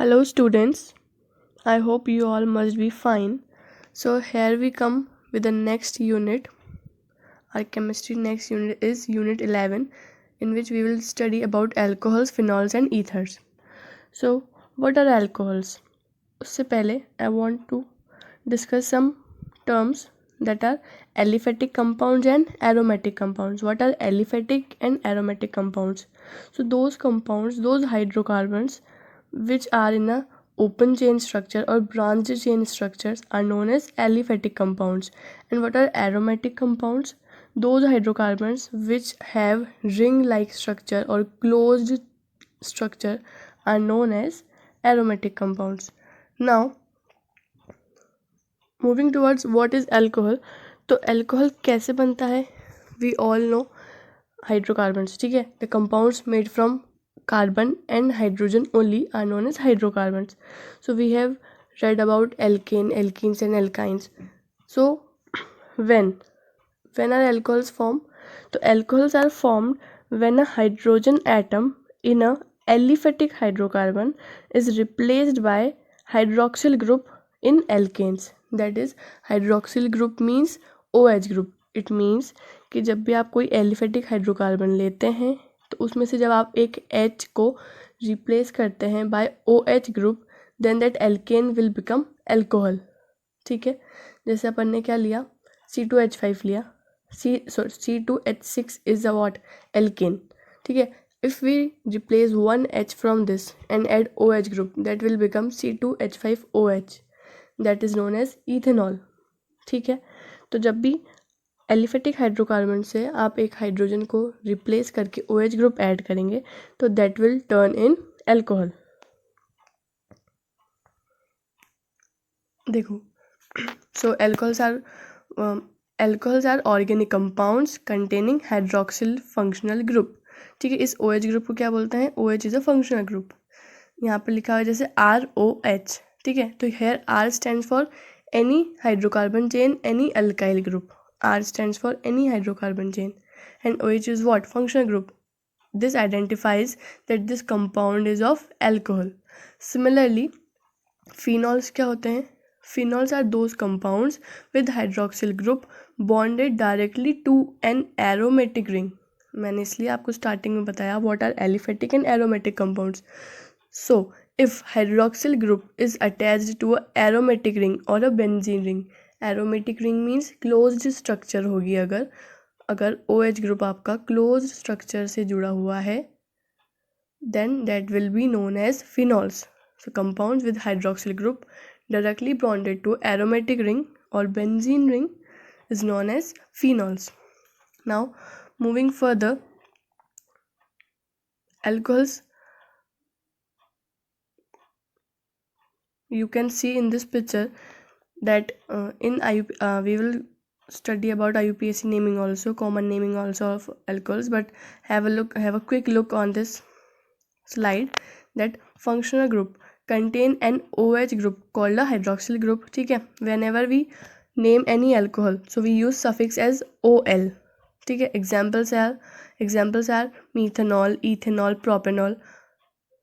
Hello students, I hope you all must be fine. So here we come with the next unit. Our chemistry next unit is unit 11, in which we will study about alcohols, phenols and ethers. So what are alcohols? उससे पहले I want to discuss some terms that are aliphatic compounds and aromatic compounds. What are aliphatic and aromatic compounds? So those compounds, those hydrocarbons which are in a open chain structure or branched chain structures are known as aliphatic compounds. And what are aromatic compounds? Those hydrocarbons which have ring like structure or closed structure are known as aromatic compounds. Now moving towards what is alcohol. तो alcohol कैसे बनता है? We all know hydrocarbons. ठीक है, the compounds made from carbon and hydrogen only are known as hydrocarbons. So we have read about alkenes and alkynes. So when are alcohols formed? So alcohols are formed when a hydrogen atom in a aliphatic hydrocarbon is replaced by hydroxyl group in alkanes. That is, hydroxyl group means OH group. It means कि जब भी आप कोई aliphatic hydrocarbon लेते हैं तो उसमें से जब आप एक H को रिप्लेस करते हैं by OH group, then that alkane will become alcohol. ठीक है, जैसे अपन ने क्या लिया, C2H5 लिया, C2H6 is a what, alkane. ठीक है, if we replace one H from this and add OH group, that will become C2H5OH, that is known as ethanol. ठीक है, तो जब भी एलिफेटिक हाइड्रोकार्बन से आप एक हाइड्रोजन को रिप्लेस करके OH ग्रुप ऐड करेंगे तो that will turn in alcohol. देखो, so alcohols are organic compounds containing hydroxyl functional group. ठीक है, इस OH ग्रुप को क्या बोलते हैं? OH is a functional group. यहाँ पर लिखा हुआ है जैसे ROH. ठीक है, तो here R stands for any hydrocarbon chain, any alkyl group. R stands for any hydrocarbon chain and OH is what? Functional group. This identifies that this compound is of alcohol. Similarly, phenols क्या होते हैं? Phenols are those compounds with hydroxyl group bonded directly to an aromatic ring. मैंने इसलिए आपको starting में बताया what are aliphatic and aromatic compounds. So, if hydroxyl group is attached to a aromatic ring or a benzene ring, aromatic ring means closed structure होगी. अगर OH group आपका closed structure से जुड़ा हुआ है then that will be known as phenols. So compounds with hydroxyl group directly bonded to aromatic ring और benzene ring is known as phenols. Now moving further, alcohols you can see in this picture that in we will study about IUPAC naming also, common naming also of alcohols, but have a quick look on this slide that functional group contain an OH group called a hydroxyl group. ठीक है, whenever we name any alcohol so we use suffix as OL. ठीक है, examples are methanol, ethanol, propanol.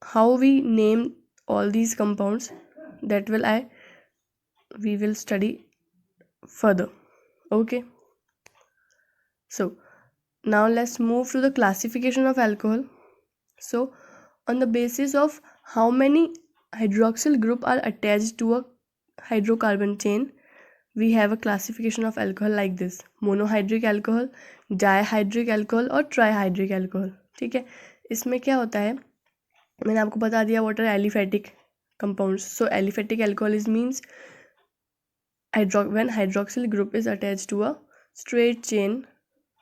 How we name all these compounds, that we will study further. Okay, so now let's move to the classification of alcohol. So on the basis of how many hydroxyl group are attached to a hydrocarbon chain, we have a classification of alcohol like this: monohydric alcohol, dihydric alcohol और trihydric alcohol. ठीक है, इसमें क्या होता है, मैंने आपको बता दिया what are aliphatic compounds. So aliphatic alcohol is means when hydroxyl group is attached to a straight chain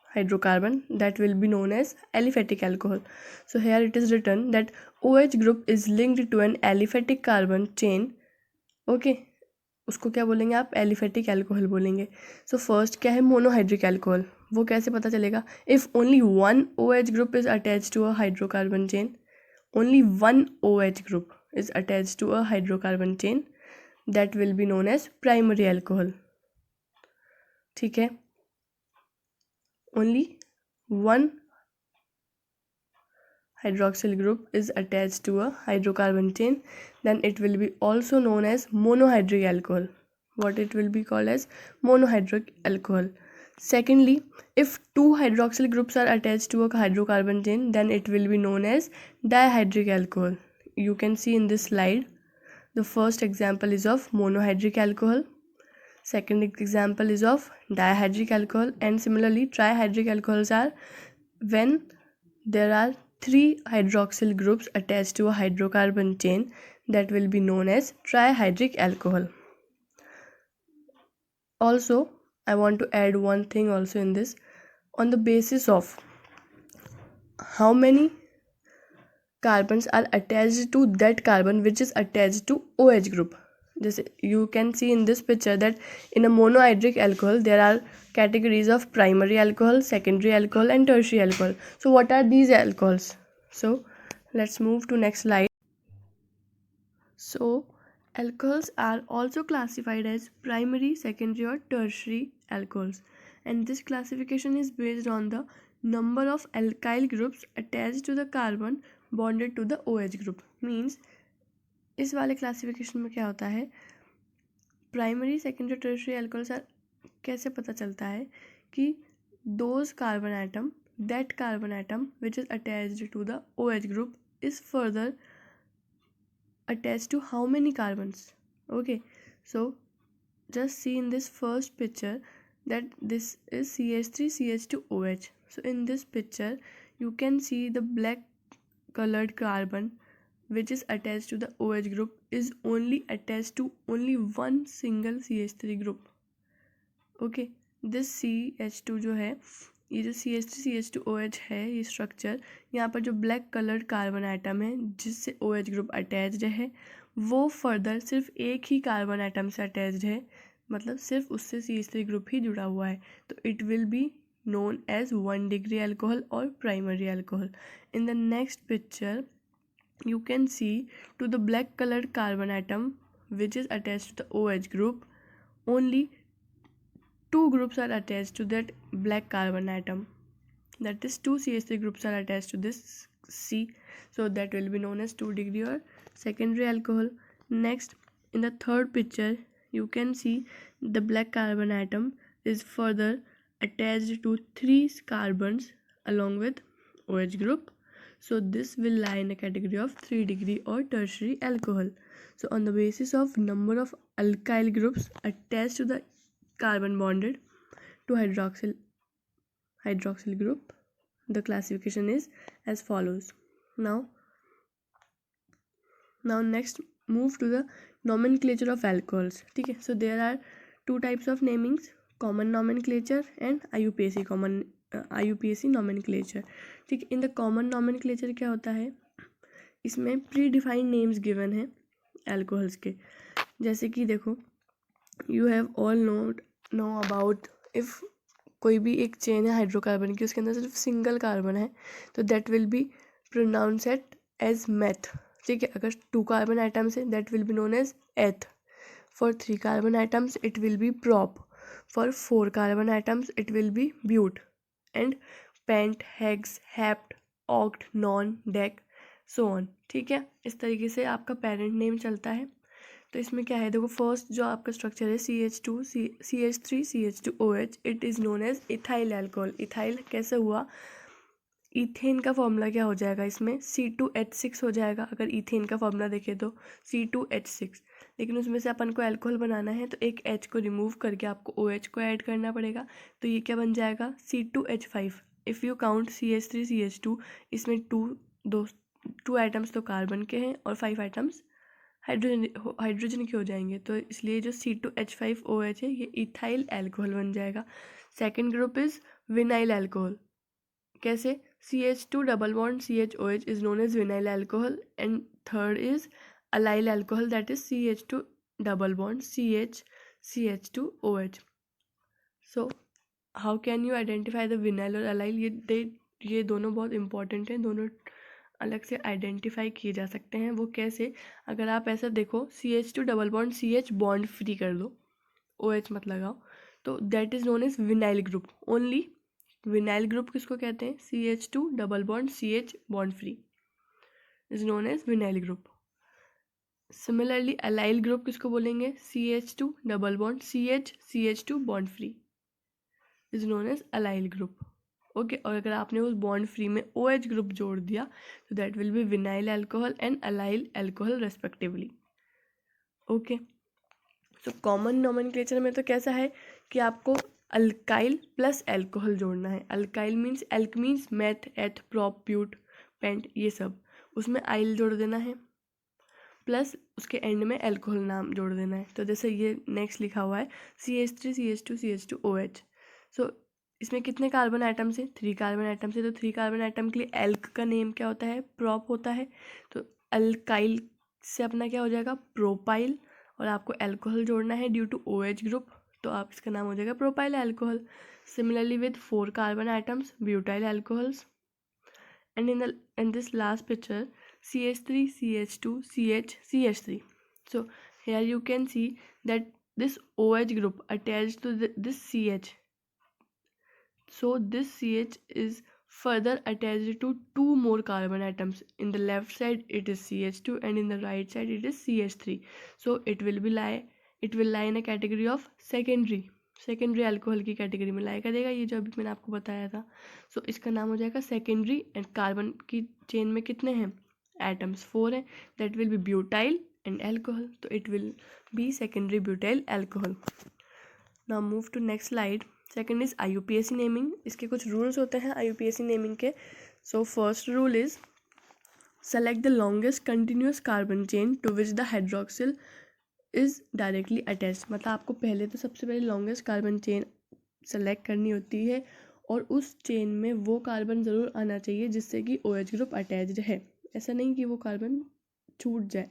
hydrocarbon, that will be known as aliphatic alcohol. So here it is written that OH group is linked to an aliphatic carbon chain. Okay, उसको क्या बोलेंगे आप? Aliphatic alcohol बोलेंगे. सो first क्या है? Monohydric alcohol. वो कैसे पता चलेगा? If only one OH group is attach to a hydrocarbon chain, only one OH group is attached to a hydrocarbon chain, that will be known as primary alcohol. ठीक है, only one hydroxyl group is attached to a hydrocarbon chain, then it will be also known as monohydric alcohol. What it will be called as monohydric alcohol. Secondly, if two hydroxyl groups are attached to a hydrocarbon chain, then it will be known as dihydric alcohol. You can see in this slide, the first example is of monohydric alcohol, second example is of dihydric alcohol, and similarly trihydric alcohols are when there are three hydroxyl groups attached to a hydrocarbon chain, that will be known as trihydric alcohol. Also, I want to add one thing also in this. On the basis of how many carbons are attached to that carbon which is attached to OH group. Just you can see in this picture that in a monohydric alcohol there are categories of primary alcohol, secondary alcohol and tertiary alcohol. So what are these alcohols? So let's move to next slide. So alcohols are also classified as primary, secondary or tertiary alcohols, and this classification is based on the number of alkyl groups attached to the carbon bonded to the OH group. Means इस वाले classification में क्या होता है, primary secondary tertiary alcohols कैसे पता चलता है कि those carbon atom that carbon atom which is attached to the OH group is further attached to how many carbons. Okay, so just see in this first picture that this is CH3 CH2OH. So in this picture you can see the black colored carbon which is attached to the OH group is only attached to only one single CH3 group. Okay, this CH2 जो है, ये जो CH3 CH2OH है, ये structure, यहाँ पर जो black coloured carbon atom है जिससे OH ग्रुप अटैच्ड है, वो फर्दर सिर्फ एक ही कार्बन आइटम से अटैच्ड है, मतलब सिर्फ उससे CH3 ग्रुप ही जुड़ा हुआ है, तो it will B known as 1 degree alcohol or primary alcohol. In the next picture you can see to the black colored carbon atom which is attached to the OH group, only two groups are attached to that black carbon atom, that is two CH3 groups are attached to this C, so that will be known as 2 degree or secondary alcohol. Next, in the third picture you can see the black carbon atom is further attached to 3 carbons along with OH group, so this will lie in a category of 3 degree or tertiary alcohol. So on the basis of number of alkyl groups attached to the carbon bonded to hydroxyl group, the classification is as follows. Now next move to the nomenclature of alcohols. ठीक है, so there are two types of namings, common nomenclature and IUPAC nomenclature. ठीक है, in the common nomenclature क्या होता है, इसमें pre defined names given है alcohols के, जैसे कि देखो you have all know about, if कोई भी एक चेन है हाइड्रोकार्बन की, उसके अंदर सिर्फ सिंगल कार्बन है तो that will be pronounce as meth. ठीक है, अगर 2 कार्बन आइटम्स है that will be known as eth. For 3 carbon atoms it will be prop. For 4 carbon atoms it will be but and pent, hex, hept, oct, non, dec, so on. ठीक है, इस तरीके से आपका parent name चलता है. तो इसमें क्या है, देखो फर्स्ट जो आपका स्ट्रक्चर है CH3 CH2OH, it is known as ethyl alcohol. Ethyl कैसे हुआ, इथेन का फॉर्मूला क्या हो जाएगा, इसमें C2H6 हो जाएगा. अगर इथेन का फॉर्मूला देखें तो C2H6, लेकिन उसमें से अपन को अल्कोहल बनाना है तो एक H को रिमूव करके आपको OH को ऐड करना पड़ेगा, तो ये क्या बन जाएगा C2H5. If you count CH3 CH2, इसमें टू आइटम्स तो कार्बन के हैं और 5 आइटम्स हाइड्रोजन के हो जाएंगे, तो इसलिए जो C2H5OH है ये इथाइल एल्कोहल बन जाएगा. Second group is vinyl alcohol. कैसे, CH2 double bond CHOH is known as vinyl alcohol, and third is allyl alcohol that is CH2 double bond CH2OH. So how can you identify the vinyl और allyl, ये दोनों बहुत important हैं, दोनों अलग से identify किए जा सकते हैं. वो कैसे, अगर आप ऐसा देखो CH2 double bond CH bond free कर दो, OH मत लगाओ, तो that is known as vinyl group. Only vinyl group किसको कहते हैं, CH2 double bond CH bond free. Is known as vinyl group. Similarly allyl group किसको बोलेंगे? CH2 double bond CH2 bond free is known as allyl group. Okay, और अगर आपने उस bond free में OH ग्रुप जोड़ दिया तो that will B vinyl alcohol and allyl alcohol respectively. Okay, so common nomenclature में तो कैसा है कि आपको अल्काइल प्लस एल्कोहल जोड़ना है। Alkyl means alk means meth, eth, prop, but, pent, ये सब, उसमें आइल जोड़ देना है प्लस उसके एंड में एल्कोहल नाम जोड़ देना है। तो जैसे ये नेक्स्ट लिखा हुआ है CH3 CH2 CH2 OH। सो इसमें कितने कार्बन आइटम्स है? 3 कार्बन आइटम्स है। तो 3 कार्बन आइटम के लिए एल्क का नेम क्या होता है? प्रोप होता है। तो अल्काइल से अपना क्या हो जाएगा? प्रोपाइल, और आपको एल्कोहल जोड़ना है ड्यू टू OH ग्रुप, तो आप इसका नाम हो जाएगा propyl alcohol. Similarly with 4 carbon items butyl alcohols, and in this last picture CH3 CH2 CH CH3. So here you can see that this OH group attached to this CH, so this CH is further attached to 2 more carbon atoms. In the left side it is CH2 and in the right side it is CH3. So it will lie in a category of secondary alcohol की category में लाया करेगा, ये जो अभी मैंने आपको बताया था। सो इसका नाम हो जाएगा सेकेंडरी। एंड कार्बन की चेन में कितने हैं एटम्स? 4 हैं। That will be butyl and alcohol, तो it will be secondary butyl alcohol. Now move to next slide. Second is IUPAC naming. इसके कुछ रूल्स होते हैं IUPAC नेमिंग के। So first rule is select the longest continuous carbon chain to which the hydroxyl is directly attached. मतलब आपको पहले तो सबसे पहले लॉन्गेस्ट कार्बन चेन सेलेक्ट करनी होती है और उस चेन में वो कार्बन ज़रूर आना चाहिए जिससे कि OH ग्रुप अटैच्ड है, ऐसा नहीं कि वो कार्बन छूट जाए।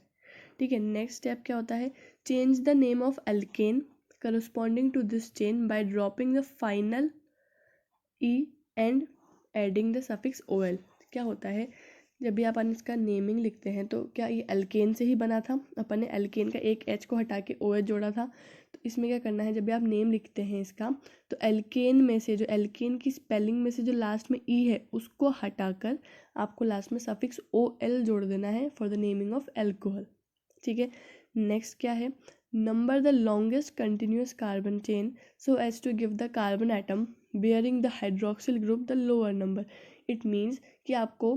ठीक है, नेक्स्ट स्टेप क्या होता है? Change the name of alkane corresponding to this chain by dropping the final E and adding the suffix OL। क्या होता है, जब भी अपन इसका नेमिंग लिखते हैं तो क्या ये अल्केन से ही बना था? अपन ने अल्केन का एक H को हटा के OH जोड़ा था। तो इसमें क्या करना है, जब भी आप नेम लिखते हैं इसका, तो अल्केन में से जो अल्केन की स्पेलिंग में से जो लास्ट में E है उसको हटाकर आपको लास्ट में सफिक्स OL जोड़ देना है for the naming of alcohol. ठीक है, नेक्स्ट क्या है? Number the longest continuous carbon chain so as to give the carbon atom bearing the hydroxyl group the lower number. It means कि आपको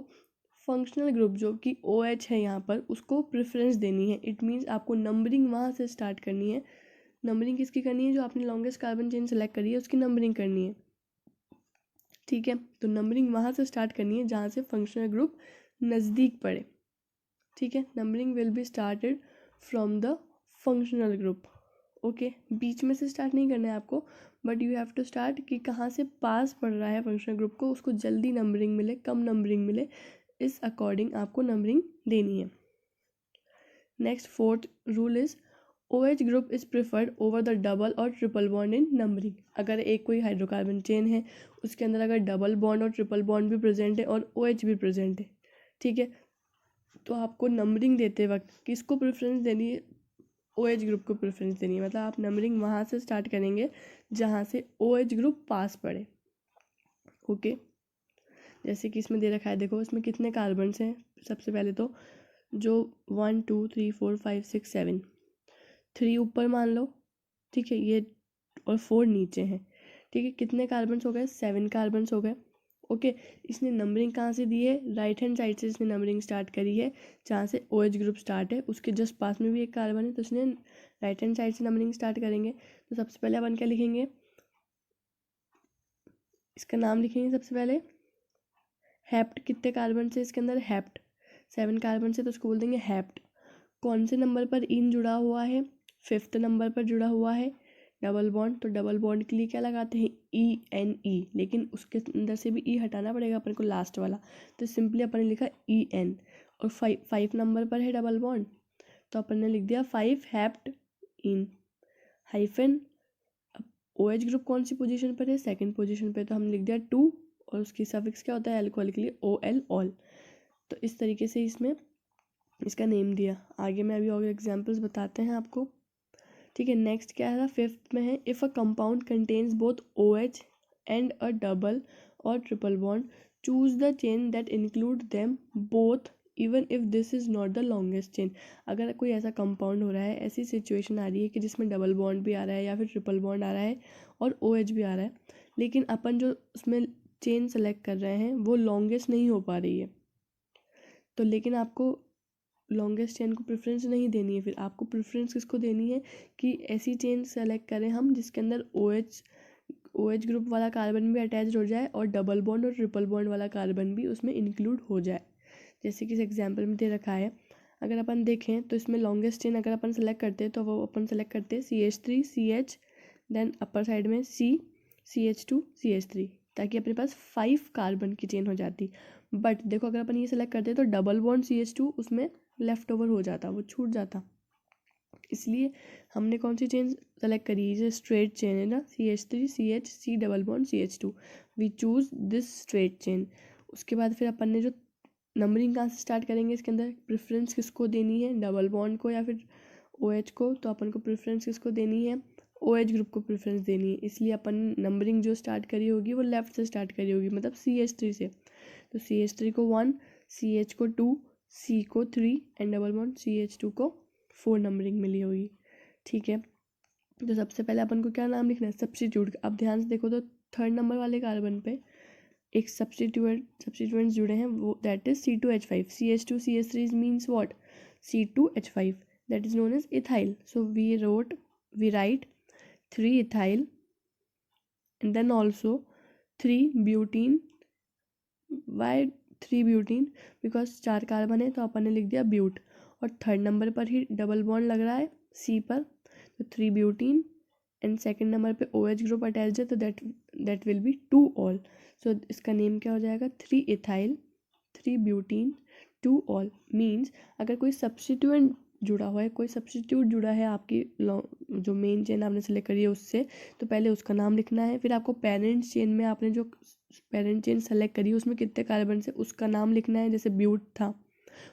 फंक्शनल ग्रुप जो कि OH है यहाँ पर उसको प्रेफरेंस देनी है। इट मीन्स आपको नंबरिंग वहाँ से स्टार्ट करनी है। नंबरिंग किसकी करनी है? जो आपने लॉन्गेस्ट कार्बन चेन सेलेक्ट करी है उसकी नंबरिंग करनी है। ठीक है, तो नंबरिंग वहाँ से स्टार्ट करनी है जहाँ से फंक्शनल ग्रुप नज़दीक पड़े। ठीक है, numbering will be started from the functional group. Okay, बीच में से स्टार्ट नहीं करना है आपको, but you have to start कि कहाँ से पास पड़ रहा है फंक्शनल ग्रुप को, उसको जल्दी नंबरिंग मिले, कम नंबरिंग मिले, इस अकॉर्डिंग आपको नंबरिंग देनी है। Next fourth rule is OH group is preferred over the double और ट्रिपल बॉन्ड इन नंबरिंग। अगर एक कोई हाइड्रोकार्बन चेन है उसके अंदर अगर डबल बॉन्ड और ट्रिपल बॉन्ड भी प्रेजेंट है और OH भी प्रेजेंट है, ठीक है, तो आपको नंबरिंग देते वक्त किसको प्रेफरेंस देनी है? OH ग्रुप को प्रेफरेंस देनी है। मतलब आप नंबरिंग वहाँ से स्टार्ट करेंगे जहाँ से OH ग्रुप पास पड़े। ओके, जैसे कि इसमें दे रखा है, देखो इसमें कितने कार्बन्स हैं। सबसे पहले तो जो 1 2 3 4 5 6 7, 3 ऊपर मान लो, ठीक है, ये और 4 नीचे हैं। ठीक है, कितने कार्बन्स हो गए? 7 कार्बन्स हो गए। ओके, इसने नंबरिंग कहाँ से दी है? राइट हैंड साइड से इसने नंबरिंग स्टार्ट करी है, जहाँ से OH ग्रुप स्टार्ट है उसके जस्ट पास में भी एक कार्बन है, तो इसने राइट हैंड साइड से नंबरिंग स्टार्ट करेंगे। तो सबसे पहले अपन क्या लिखेंगे? इसका नाम लिखेंगे सबसे पहले हेप्ट। कितने कार्बन से इसके अंदर? हेप्ट, 7 कार्बन से, तो उसको बोल देंगे हेप्ट। कौन से नंबर पर इन जुड़ा हुआ है? 5th नंबर पर जुड़ा हुआ है डबल बॉन्ड। तो डबल बॉन्ड के लिए क्या लगाते हैं? ENE, लेकिन उसके अंदर से भी E हटाना पड़ेगा अपन को, लास्ट वाला, तो सिंपली अपन ने लिखा EN। और 5 नंबर पर है डबल बॉन्ड, तो अपन ने लिख दिया 5 हेप्ट इन हाइफन। OH ग्रुप कौन सी पोजीशन पर है? सेकंड पोजीशन पे, तो हमने लिख दिया 2, और उसकी सफिक्स क्या होता है अल्कोहल के लिए? OL, all. तो इस तरीके से इसमें इसका नेम दिया। आगे मैं अभी और एग्जांपल्स बताते हैं आपको। ठीक है, नेक्स्ट क्या है? 5th में है if a compound contains both OH and a double और triple bond choose the chain that include them both even if this is not the longest chain. अगर कोई ऐसा कंपाउंड हो रहा है, ऐसी सिचुएशन आ रही है कि जिसमें डबल बॉन्ड भी आ रहा है या फिर ट्रिपल बॉन्ड आ रहा है और OH भी आ रहा है, लेकिन अपन जो उसमें चेन सेलेक्ट कर रहे हैं वो लॉन्गेस्ट नहीं हो पा रही है, तो लेकिन आपको लॉन्गेस्ट चेन को प्रेफरेंस नहीं देनी है। फिर आपको प्रेफरेंस किसको देनी है कि ऐसी चेन सेलेक्ट करें हम जिसके अंदर OH ग्रुप वाला कार्बन भी अटैच हो जाए और डबल बॉन्ड और ट्रिपल बॉन्ड वाला कार्बन भी उसमें इंक्लूड हो जाए। जैसे कि इस एग्जाम्पल में दे रखा है, अगर अपन देखें तो इसमें लॉन्गेस्ट चेन अगर अपन सेलेक्ट करते हैं तो वो अपन सेलेक्ट करते हैं CH3 CH, then upper side में CH2 CH3, ताकि अपने पास 5 कार्बन की चेन हो जाती। बट देखो अगर अपन ये सेलेक्ट करते तो डबल बॉन्ड CH2 उसमें लेफ्ट ओवर हो जाता, वो छूट जाता। इसलिए हमने कौन सी चेन सेलेक्ट करी, जो स्ट्रेट चेन है ना, CH3 CH C double bond CH2, we choose this straight chain. उसके बाद फिर अपन ने जो नंबरिंग कहाँ से स्टार्ट करेंगे, इसके अंदर प्रेफरेंस किसको देनी है, डबल बॉन्ड को या फिर OH को, तो अपन को प्रेफरेंस किसको देनी है, OH ग्रुप को प्रेफरेंस देनी है। इसलिए अपन नंबरिंग जो स्टार्ट करी होगी वो लेफ्ट से स्टार्ट करी होगी, मतलब CH3 से। तो CH3 को 1, CH को 2, C को 3 एंड डबल बॉन्ड CH2 को 4 नंबरिंग मिली होगी। ठीक है, तो सबसे पहले अपन को क्या नाम लिखना है, सब्स्टिट्यूट। अब ध्यान से देखो तो थर्ड नंबर वाले कार्बन पे एक सब्स्टिट्यूएंट्स जुड़े हैं, वो that is C2H5। CH2 CH3 means what, C2H5, that is known as ethyl. So we write 3 ethyl and then also 3 butene। why 3 butene, because 4 carbon है तो अपन ने लिख दिया ब्यूट, और थर्ड नंबर पर ही डबल बॉन्ड लग रहा है C पर, तो 3 ब्यूटीन एंड सेकेंड नंबर पे OH ग्रुप अटैच है, तो दैट विल बी 2 ऑल। सो इसका नेम क्या हो जाएगा, 3 ethyl 3 ब्यूटीन 2 ऑल। मीन्स अगर कोई सब्स्टिट्यूएंट जुड़ा हुआ है, कोई सब्स्टिट्यूट जुड़ा है आपकी जो मेन चेन आपने सेलेक्ट करी है उससे, तो पहले उसका नाम लिखना है। फिर आपको पेरेंट चेन में आपने जो पेरेंट चेन सेलेक्ट करी है उसमें कितने कार्बन से उसका नाम लिखना है। जैसे ब्यूट था,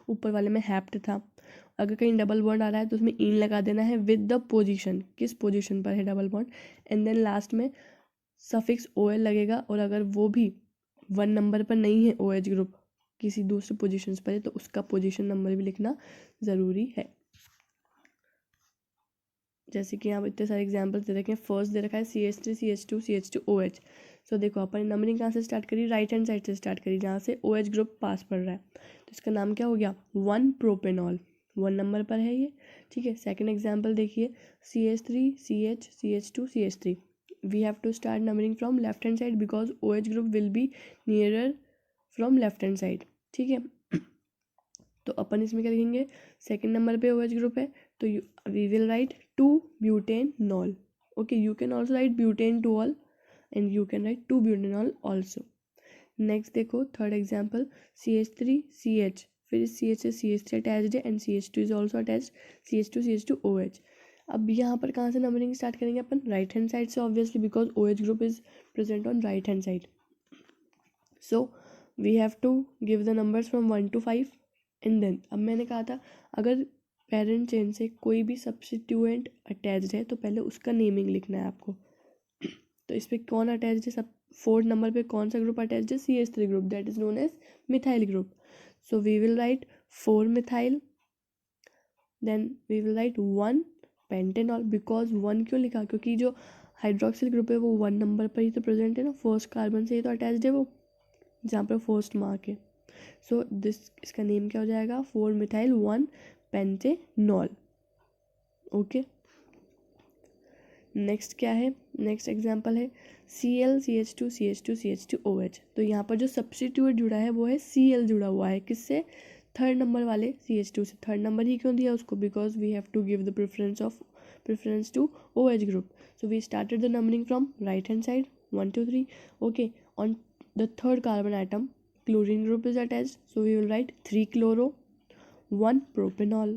ऊपर वाले में हैप्ट था, अगर कहीं डबल बॉन्ड आ रहा है तो उसमें इन लगा देना है विद द पोजीशन, किस पोजीशन पर है double bond, and then last में सफिक्स OL लगेगा। और अगर वो भी 1 नंबर पर नहीं है, OH ग्रुप किसी दूसरे पोजीशंस पर है, तो उसका पोजीशन नंबर भी लिखना ज़रूरी है। जैसे कि यहाँ इतने सारे एग्जांपल्स दे रखे हैं। फर्स्ट दे रखा है CH3 CH2 CH2 OH। सो देखो अपन नंबरिंग कहाँ से स्टार्ट करी, राइट हैंड साइड से स्टार्ट करी, जहाँ से OH ग्रुप पास पड़ रहा है, तो इसका नाम क्या हो गया, 1 प्रोपेनॉल, 1 नंबर पर है ये। ठीक है, सेकंड एग्जांपल देखिए, CH3 CH CH2 CH3। We have to start numbering from left hand side because OH group will be nearer from left hand side. ठीक है, तो अपन इसमें क्या लिखेंगे, सेकंड नंबर पे OH ग्रुप है तो we will write 2 butanol। Okay, you can also write butanol and you can write 2 butanol also. Next देखो थर्ड एग्जाम्पल, CH3 CH, फिर इस CH से CH3 अटैच्ड है and CH2 is also attached, CH2 CH2 OH। अब यहाँ पर कहाँ से नंबरिंग स्टार्ट करेंगे अपन, राइट हैंड साइड से obviously, because OH group is present on right hand side. So we have to give the numbers from 1 to 5 and then, अब मैंने कहा था अगर पेरेंट चेन से कोई भी सब्स्टिट्यूएंट अटैच्ड है तो पहले उसका नेमिंग लिखना है आपको। तो इस पर कौन अटैच्ड है, सब 4 नंबर पे कौन सा ग्रुप अटैच्ड है, CH3 group, that is known as methyl group. So we will write 4 methyl, then we will write 1 pentanol. Because 1 क्यों लिखा, क्योंकि जो हाइड्रोक्सिल ग्रुप है वो 1 नंबर पर ही तो प्रेजेंट है ना, फर्स्ट कार्बन से ही तो अटैच्ड है वो, जहाँ पर फर्स्ट मार्क है। सो इसका नेम क्या हो जाएगा, 4 मिथाइल 1 पेंटेनॉल। ओके, नेक्स्ट क्या है, नेक्स्ट एग्जांपल है Cl CH2 CH2 CH2 OH। तो यहाँ पर जो सब्स्टिट्यूट जुड़ा है वो है Cl जुड़ा हुआ है, किससे, थर्ड नंबर वाले CH2 से। थर्ड नंबर ही क्यों दिया उसको, because we have to give the preference to OH group. So we started the numbering from right hand side 1 to 3। Okay, on the third carbon atom chlorine group is attached, so we will write 3 chloro 1 propanol।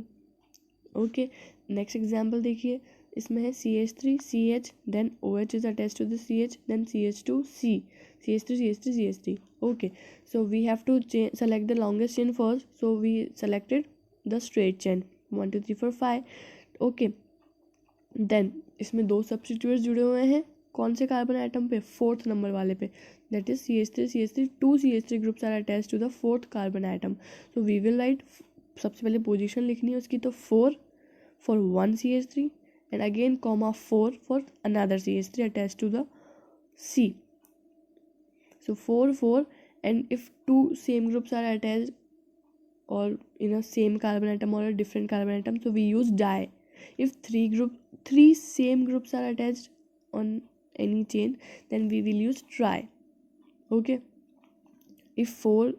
Okay, next example देखिए, इसमें है CH3 CH, then OH is attached to the CH, then CH2 C, CH3 CH3 CH3। Okay, so we have to select the longest chain first, so we selected the straight chain 1 2 3 4 5। Okay, then इसमें 2 substitutes जुड़े हुए हैं कौन से carbon atom पे, 4th number वाले पे, that is CH3 2 CH3 groups are attach to the 4th carbon atom. So we will write, सबसे पहले पोजीशन लिखनी है उसकी, तो 4 for 1 CH3 and again comma 4 for another CH3 attach to the C. So 4 4, and if 2 same groups are attached or in a same carbon atom or a different carbon atom, so we use di. If 3 same groups are attached on any chain, then we will use tri. Okay, if 4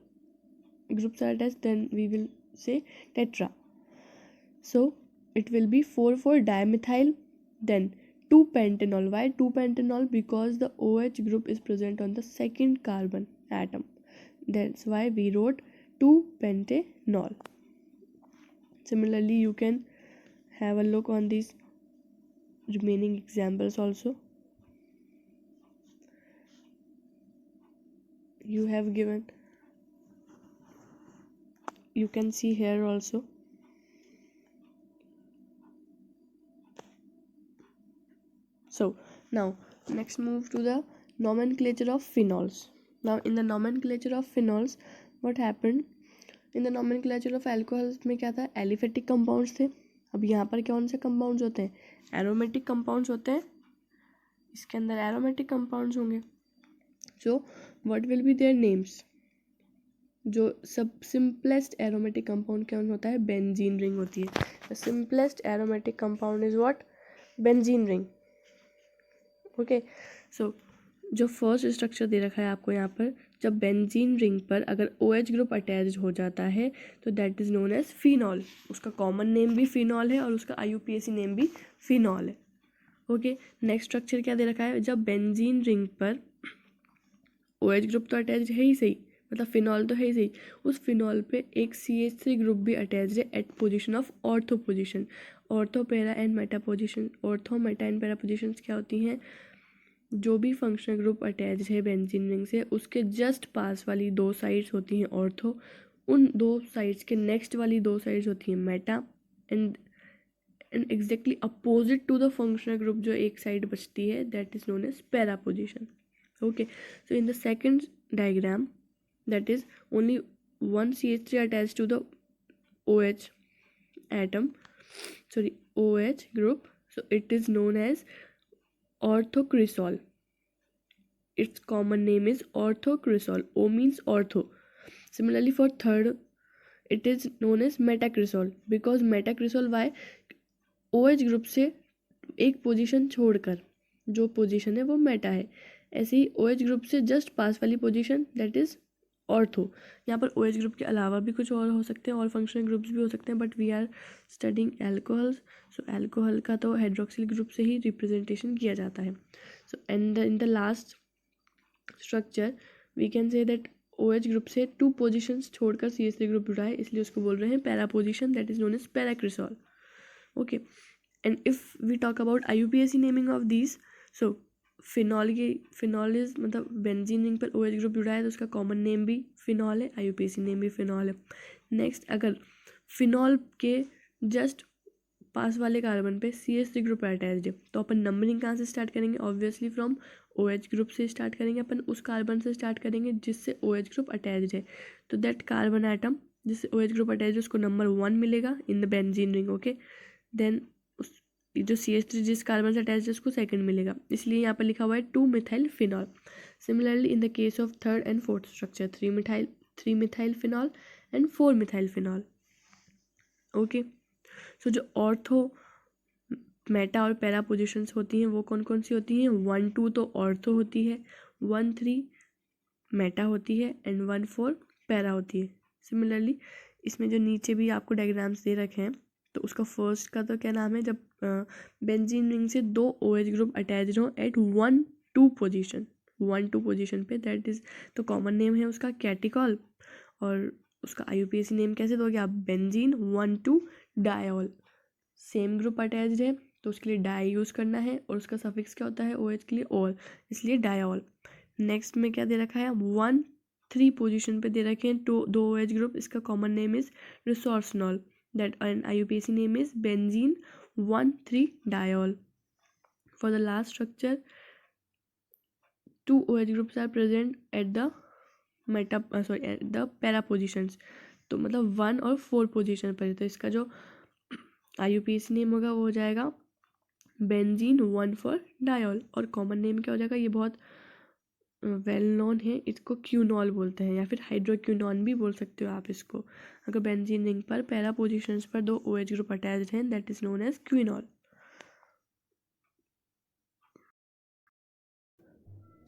groups are attached, then we will say tetra. So it will be 4 4 dimethyl, then 2-pentanol. Why 2-pentanol? Because the OH group is present on the second carbon atom. That's why we wrote 2-pentanol. Similarly, you can have a look on these remaining examples also. You have given, you can see here also. So now next move to the nomenclature of phenols. Now in the nomenclature of phenols, what happened? In the nomenclature of alcohols में क्या था, aliphatic compounds थे. अब यहाँ पर कौन से compounds होते हैं, एरोमेटिक कंपाउंड्स होते हैं. इसके अंदर एरोमेटिक कंपाउंड्स होंगे. So what will be their names. जो सब सिंपलेस्ट एरोमेटिक कंपाउंड कौन होता है, बेंजीन रिंग होती है. The simplest aromatic compound is what, benzene ring. Okay, so जो फर्स्ट स्ट्रक्चर दे रखा है आपको यहाँ पर, जब बेंजीन रिंग पर अगर OH ग्रुप अटैच हो जाता है तो that is known as phenol. उसका कॉमन नेम भी फिनॉल है और उसका IUPAC नेम भी फिनॉल है. ओके, नेक्स्ट स्ट्रक्चर क्या दे रखा है, जब बेंजीन रिंग पर OH ग्रुप तो अटैच है ही सही, मतलब फिनॉल तो है ही सही, उस फिनॉल पे एक CH3 ग्रुप भी अटैच है at position of ortho position. Ortho, para and meta position. Ortho, meta and para positions क्या होती हैं, जो भी फंक्शनल ग्रुप अटैच है बेंजीन रिंग से उसके जस्ट पास वाली 2 साइड्स होती हैं ऑर्थो. उन 2 साइड्स के नेक्स्ट वाली 2 साइड्स होती हैं meta, and exactly opposite to the functional group जो एक साइड बचती है that is known as para position. Okay, so in the second diagram that is only one CH3 attached to the OH atom, sorry, OH group, so it is known as orthocresol. Its common name is orthocresol. O means ortho. Similarly for third, it is known as metacresol. because metacresol, why, OH group से एक position छोड़कर जो position है वो Meta है, ऐसे ही OH group से just पास वाली पोजीशन दैट इज ऑर्थो. यहाँ पर OH ग्रुप के अलावा भी कुछ और हो सकते हैं और फंक्शनल ग्रुप्स भी हो सकते हैं, but we are studying alcohols. So alcohol का तो हाइड्रोक्सिल ग्रुप से ही रिप्रेजेंटेशन किया जाता है. So and in the last structure we can say that OH group से 2 पोजिशंस छोड़कर CH3 ग्रुप जुड़ा है, इसलिए उसको बोल रहे हैं para position, that is known as paracresol. Okay, and if we talk about IUPAC naming of these, so phenol is, मतलब बेंजीन रिंग पर OH ग्रुप जुड़ा है तो उसका कॉमन नेम भी फिनॉल है, IUPAC नेम भी फिनॉल है. नेक्स्ट, अगर फिनॉल के जस्ट पास वाले कार्बन पे CH3 ग्रुप अटैच्ड है तो अपन नंबरिंग कहाँ से स्टार्ट करेंगे, ऑब्वियसली फ्रॉम OH ग्रुप से स्टार्ट करेंगे. अपन उस कार्बन से स्टार्ट करेंगे जिससे OH ग्रुप अटैच्ड है, तो दैट कार्बन आइटम जिससे OH ग्रुप अटैच्ड है उसको नंबर 1 मिलेगा in the benzene ring. Okay, then जो CH3 जिस कार्बन से अटैच है उसको सेकंड मिलेगा, इसलिए यहाँ पर लिखा हुआ है 2-मिथाइल phenol. Similarly in the case of third and fourth structure 3-मिथाइल फिनॉल एंड 4-मिथाइल फिनॉल. ओके, सो जो ऑर्थो, मेटा और पैरा पोजिशंस होती हैं वो कौन कौन सी होती हैं, 1 2 तो ऑर्थो होती है, 1 3 मेटा होती है एंड 1 4 पैरा होती है. सिमिलरली इसमें जो नीचे भी आपको डायग्राम्स दे रखे हैं तो उसका फर्स्ट का तो क्या नाम है, जब बेंजीन रिंग से 2 OH ग्रुप अटैच हो एट 1 2 पोजीशन पे, दैट इज तो कॉमन नेम है उसका कैटिकॉल, और उसका IUPAC नेम कैसे दोगे आप, benzene 1 2 diol. Same group attached है तो उसके लिए डाई यूज़ करना है और उसका सफिक्स क्या होता है OH के लिए ऑल, इसलिए डायोल. नेक्स्ट में क्या दे रखा है, 1 3 पोजीशन पे दे रखे हैं 2 OH ग्रुप, इसका common name is resorcinol, that an IUPAC name is benzene 1 3 diol. For the last structure 2 OH groups are present at the at the para positions, तो मतलब 1 और 4 पोजीशन पर है। तो इसका जो IUPAC नेम होगा वो हो जाएगा बेंजीन 1,4 डायोल, और कॉमन नेम क्या हो जाएगा, ये बहुत वेल नोन है, इसको क्यूनॉल बोलते हैं या फिर हाइड्रोक्यूनॉन भी बोल सकते हो आप इसको। अगर बेंजीन रिंग पर पैरा पोजिशंस पर 2 OH ग्रुप अटैच्ड हैं, that is known as quinol.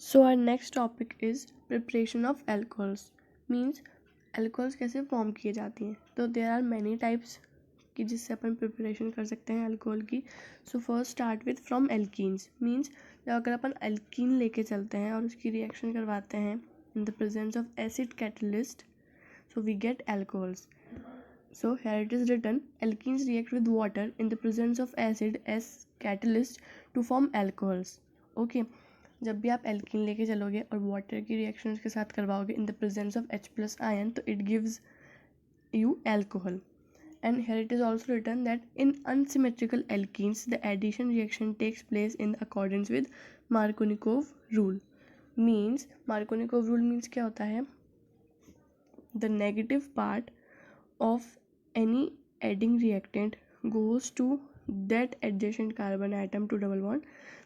So our next topic is preparation of alcohols, means alcohols कैसे फॉर्म किए जाती हैं। तो देयर आर मैनी टाइप्स कि जिससे अपन प्रिपरेशन कर सकते हैं अल्कोहल की। So first start with from alkenes, means अगर अपन एल्कीन लेके चलते हैं और उसकी रिएक्शन करवाते हैं इन the presence of acid catalyst, so we get alcohols. So here it is written, alkenes react with water in the presence of acid as catalyst to form alcohols. Okay, जब भी आप एल्कीन लेके चलोगे और water की reaction के साथ करवाओगे in the presence of H+ ion, तो it gives you alcohol. And here it is also written that in unsymmetrical alkenes the addition reaction takes place in accordance with Markovnikov rule. Means Markovnikov rule means क्या होता है, the negative part of any adding reactant goes to that adjacent carbon atom to double bond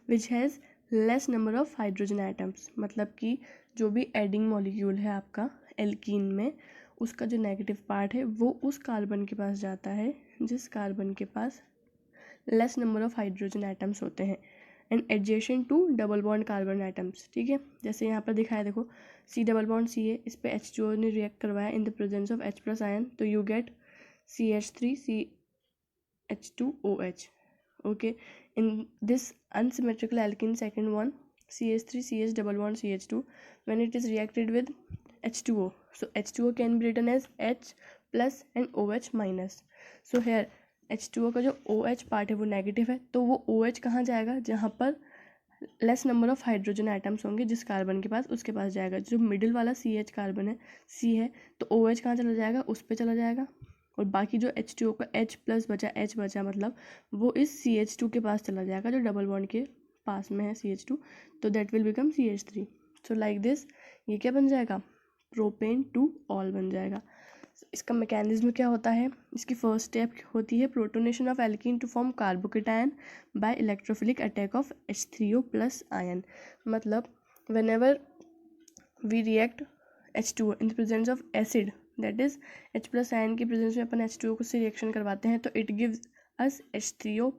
which has less number of hydrogen atoms. मतलब कि जो भी adding molecule है आपका alkene में, उसका जो नेगेटिव पार्ट है वो उस कार्बन के पास जाता है जिस कार्बन के पास less number of hydrogen atoms होते हैं, and adjacent to double bond carbon atoms. ठीक है, जैसे यहाँ पर दिखाया देखो, C डबल बॉन्ड C है, इस पर H2O ने रिएक्ट करवाया in the presence of H+ ion, तो you get CH3 CH2OH. Okay, in this unsymmetrical alkene second one, CH3 CH double bond CH2, when it is reacted with H2O, so H2O can be written as H+ and OH-. so here H2O का जो OH part है वो negative है, तो वो OH कहाँ जाएगा, जहाँ पर less number of hydrogen atoms होंगे जिस कार्बन के पास, उसके पास जाएगा। जो मिडिल वाला CH कार्बन है C है, तो OH कहाँ चला जाएगा, उस पर चला जाएगा, और बाकी जो H2O का H+ बचा, H बचा मतलब वो इस CH2 के पास चला जाएगा जो डबल बॉन्ड के पास में है CH2, तो that will become CH3. So like this ये क्या बन जाएगा, प्रोपेन टू ऑल बन जाएगा। इसका मैकेनिज्म क्या होता है, इसकी फर्स्ट स्टेप होती है protonation of alkene to form carbocation by electrophilic attack of H3O+ ion. मतलब whenever we react H2O in the presence of acid, that is H+ ion की प्रेजेंस में अपन H2O को से रिएक्शन करवाते हैं, तो it gives us H3O+,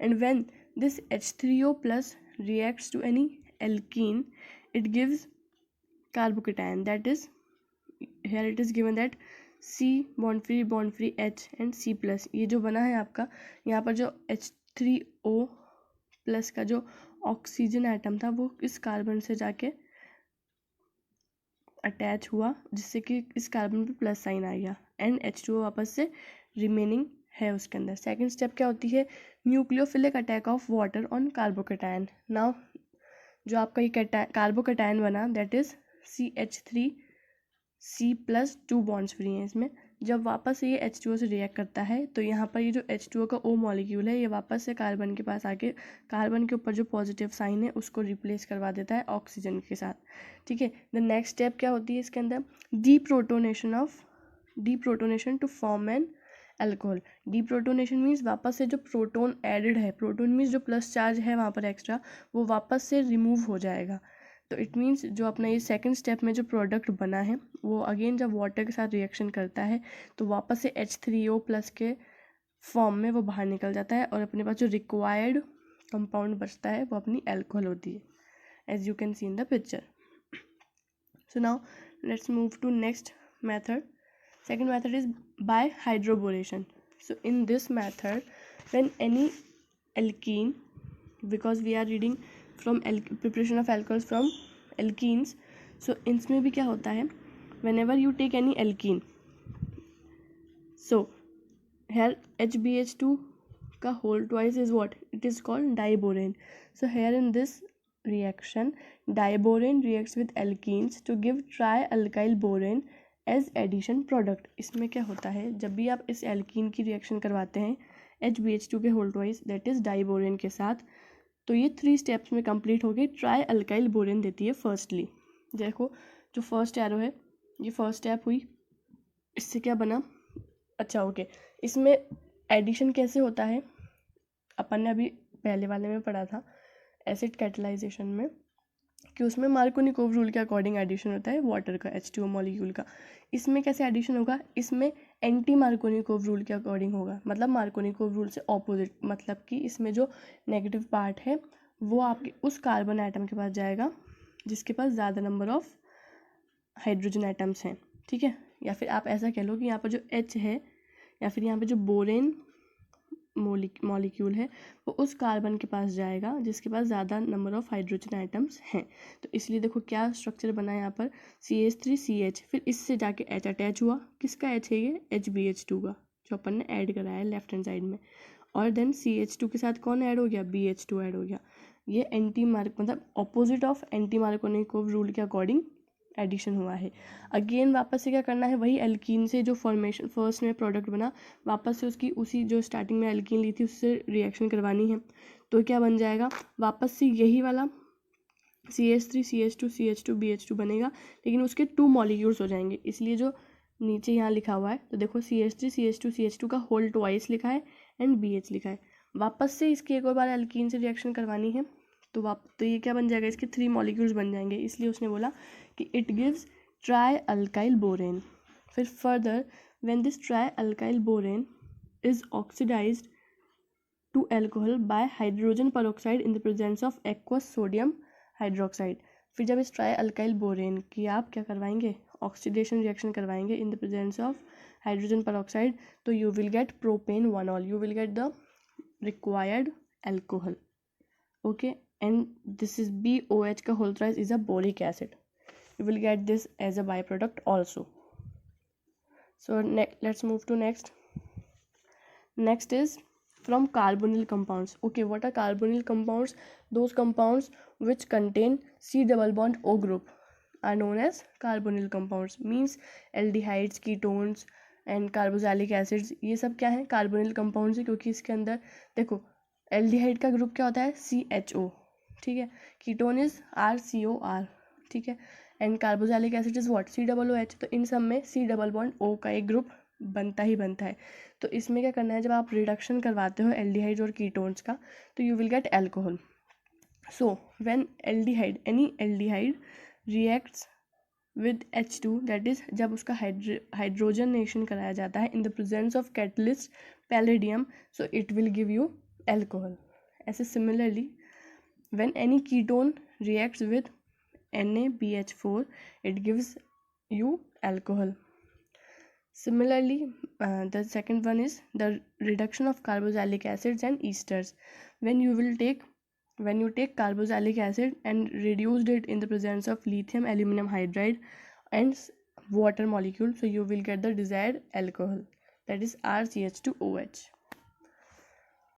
and when this H3O+ reacts to any alkene, it gives carbocation, that is here it is given that C bond free H and C+, ये जो बना है आपका, यहाँ पर जो H3O+ का जो ऑक्सीजन एटम था वो इस कार्बन से जाके अटैच हुआ, जिससे कि इस कार्बन पे प्लस साइन आ गया, एंड H2O वापस से रिमेनिंग है उसके अंदर। सेकंड स्टेप क्या होती है, nucleophilic attack of water on carbocation. Now जो आपका ये कार्बोकेटायन बना, that is CH3 C+ 2 bonds free हैं इसमें, जब वापस से ये H2O से रिएक्ट करता है, तो यहाँ पर ये जो H2O का O मॉलिक्यूल है ये वापस से कार्बन के पास आके कार्बन के ऊपर जो पॉजिटिव साइन है उसको रिप्लेस करवा देता है ऑक्सीजन के साथ। ठीक है, द नेक्स्ट स्टेप क्या होती है इसके अंदर, deprotonation to form an alcohol. Deprotonation means वापस से जो प्रोटोन एडेड है, प्रोटोन मीन्स जो प्लस चार्ज है वहाँ पर एक्स्ट्रा, वो वापस से रिमूव हो जाएगा। तो इट मीन्स जो अपना ये सेकंड स्टेप में जो प्रोडक्ट बना है वो अगेन जब वाटर के साथ रिएक्शन करता है तो वापस से H3O+ के फॉर्म में वो बाहर निकल जाता है, और अपने पास जो रिक्वायर्ड कंपाउंड बचता है वो अपनी एल्कोहल होती है, as you can see in the picture. So now let's move to next method. Second method is by hydroboration. So in this method, when any alkene, because we are reading from preparation of alcohols from alkenes, so इसमें भी क्या होता है, whenever you take any alkene, so here HBH2 का whole twice is what, it is called diborane. So here in this reaction, diborane reacts with alkenes to give trialkyl borane as addition product. इसमें क्या होता है, जब भी आप इस alkene की रिएक्शन करवाते हैं HBH2 के whole twice, that is diborane के साथ, तो ये 3 स्टेप्स में कंप्लीट हो गई। ट्राई अल्काइल बोरेन देती है फर्स्टली। देखो जो फर्स्ट एरो है ये फर्स्ट स्टेप हुई, इससे क्या बना, अच्छा ओके, इसमें एडिशन कैसे होता है अपन ने अभी पहले वाले में पढ़ा था एसिड कैटलाइजेशन में कि उसमें मार्कोनिकोव रूल के अकॉर्डिंग एडिशन होता है वाटर का, H2O मॉलिक्यूल का। इसमें कैसे एडिशन होगा, इसमें एंटी मार्कोनिकोव रूल के अकॉर्डिंग होगा, मतलब मार्कोनिकोव रूल से ऑपोजिट, मतलब कि इसमें जो नेगेटिव पार्ट है वो आपके उस कार्बन एटम के पास जाएगा जिसके पास ज़्यादा नंबर ऑफ हाइड्रोजन एटम्स हैं, ठीक है। या फिर आप ऐसा कह लो कि यहाँ पर जो H है या फिर यहाँ पे जो बोरेन मॉलिक्यूल है वो उस कार्बन के पास जाएगा जिसके पास ज़्यादा नंबर ऑफ हाइड्रोजन आइटम्स हैं। तो इसलिए देखो क्या स्ट्रक्चर बना है यहाँ पर, CH3CH, फिर इससे जाके H अटैच हुआ, किसका H है ये, HBH2 का, जो अपन ने ऐड कराया है लेफ्ट हैंड साइड में। और देन CH2 के साथ कौन ऐड हो गया, BH2 ऐड हो गया। ये एंटी मार्क मतलब opposite of anti Markovnikov rule के अकॉर्डिंग एडिशन हुआ है। अगेन वापस से क्या करना है, वही एल्कीन से जो फॉर्मेशन फर्स्ट में प्रोडक्ट बना वापस से उसकी उसी जो स्टार्टिंग में एल्कीन ली थी उससे रिएक्शन करवानी है। तो क्या बन जाएगा, वापस से यही वाला CH3 CH2 CH2 BH2 बनेगा, लेकिन उसके 2 मॉलिक्यूल्स हो जाएंगे। इसलिए जो नीचे यहाँ लिखा हुआ है तो देखो CH3 CH2 CH2 का होल ट्वाइस लिखा है एंड BH लिखा है। वापस से इसकी एक और बार एल्कीन से रिएक्शन करवानी है तो ये क्या बन जाएगा, इसके 3 मॉलिक्यूल्स बन जाएंगे। इसलिए उसने बोला कि it gives tri alkyl borane. फिर further when this tri alkyl borane is oxidised to alcohol by hydrogen peroxide in the presence of aqueous sodium hydroxide. फिर जब इस ट्राई अल्काइल बोरेन की आप क्या करवाएंगे, ऑक्सीडेशन रिएक्शन करवाएंगे in the presence of hydrogen peroxide, तो you will get propane 1-ऑल, you will get the required alcohol, okay. And this is BOH का whole thrice is a boric acid. You will get this as a byproduct also. So let's move to next. Next is from carbonyl compounds. Okay, what are carbonyl compounds? Those compounds which contain C double bond O group are known as carbonyl compounds. Means aldehydes, ketones and carboxylic acids, ये सब क्या है, carbonyl compounds है, क्योंकि इसके अंदर देखो aldehyde का ग्रुप क्या होता है, CHO, ठीक है। कीटोन इज RCOR, ठीक है। And carboxylic acid is what, COOH। तो इन सब में C डबल बॉन्ड O का एक ग्रुप बनता ही बनता है। तो इसमें क्या करना है, जब आप रिडक्शन करवाते हो एल्डिहाइड और कीटोन्स का तो you will gate alcohol. So when aldehyde, any aldehyde reacts with H2, that is जब उसका हाइड्रोजनेशन कराया जाता है इन the presence of catalyst palladium, so it will give you alcohol. ऐसे similarly when any ketone reacts with NaBH4, it gives you alcohol. Similarly, the second one is the reduction of carboxylic acids and esters. When you take carboxylic acid and reduced it in the presence of lithium aluminum hydride and water molecule, so you will get the desired alcohol, that is RCH2OH.